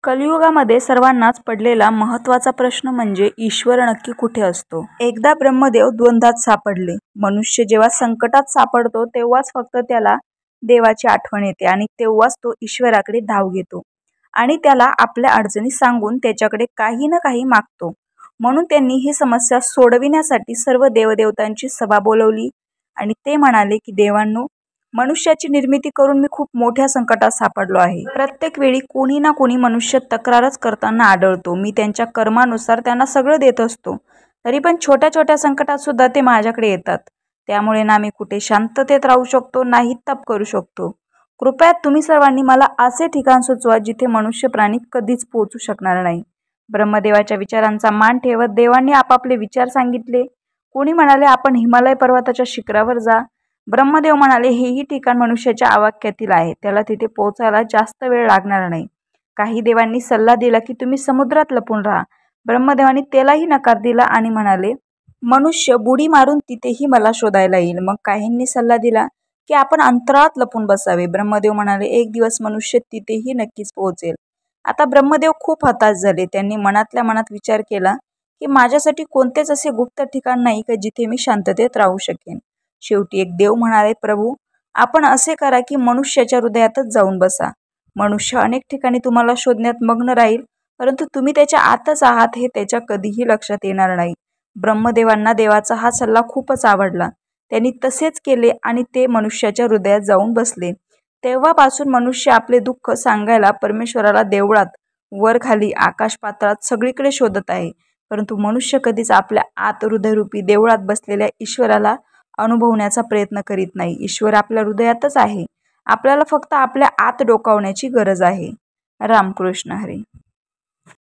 कलियुगामध्ये सर्वांनाच पडलेला महत्त्वाचा प्रश्न म्हणजे ईश्वर नक्की कुठे असतो. एकदा ब्रह्मदेव द्वंद्वात सापडले. मनुष्य जेव्हा संकटात सापडतो तेव्हाच फक्त त्याला देवाची आठवण येते आणि तेव्हाच तो ईश्वराकडे धाव घेतो आणि त्याला आपल्या अडचणी सांगून त्याच्याकडे काही ना काही मागतो. म्हणून त्यांनी ही समस्या सोडविण्यासाठी सर्व देवदेवतांची सभा बोलवली आणि ते म्हणाले की देवांनो, मनुष्याची निर्मिती करून मी खूप मोठ्या संकटात सापडलो आहे. प्रत्येक वेळी कोणी ना कोणी मनुष्य तक्रारच करताना आढळतो. मी त्यांच्या कर्मानुसार त्यांना सगळं देत असतो, तरी पण छोट्या छोट्या संकटात सुद्धा ते माझ्याकडे येतात. त्यामुळे ना मी कुठे शांततेत राहू शकतो, नाही तप करू शकतो. कृपया तुम्ही सर्वांनी मला असे ठिकाण सुचवा जिथे मनुष्य प्राणी कधीच पोहोचू शकणार नाही. ब्रह्मदेवाच्या विचारांचा मान ठेवत देवांनी आपापले विचार सांगितले. कोणी म्हणाले आपण हिमालय पर्वताच्या शिखरावर जा. ब्रह्मदेव म्हणाले हेही ठिकाण मनुष्याच्या आवाक्यातील आहे, त्याला तिथे पोहोचायला जास्त वेळ लागणार नाही. काही देवांनी सल्ला दिला की तुम्ही समुद्रात लपून राहा. ब्रह्मदेवांनी त्यालाही नकार दिला आणि म्हणाले मनुष्य बुडी मारून तिथेही मला शोधायला येईल. मग काहींनी सल्ला दिला की आपण अंतराळात लपून बसावे. ब्रह्मदेव म्हणाले एक दिवस मनुष्य तिथेही नक्कीच पोहोचेल. आता ब्रह्मदेव खूप हताश झाले. त्यांनी मनातल्या मनात विचार केला की माझ्यासाठी कोणतेच असे गुप्त ठिकाण नाही का जिथे मी शांततेत राहू शकेन. शेवटी एक देव म्हणाले प्रभू, आपण असे करा की मनुष्याच्या हृदयातच जाऊन बसा. मनुष्य अनेक ठिकाणी तुम्हाला शोधण्यात मग्न राहील, परंतु तुम्ही त्याच्या आतच आहात हे त्याच्या कधीही लक्षात येणार नाही. ब्रह्मदेवांना देवाचा हा सल्ला खूपच आवडला. त्यांनी तसेच केले आणि ते मनुष्याच्या हृदयात जाऊन बसले. तेव्हापासून मनुष्य आपले दुःख सांगायला परमेश्वराला देवळात, वर खाली, आकाश पाताळात सगळीकडे शोधत आहे, परंतु मनुष्य कधीच आपल्या आत हृदयरूपी देवळात बसलेल्या ईश्वराला अनुभवण्याचा प्रयत्न करीत नाही. ईश्वर आपल्या हृदयातच आहे. आपल्याला फक्त आपल्या आत डोकावण्याची गरज आहे. रामकृष्ण हरी.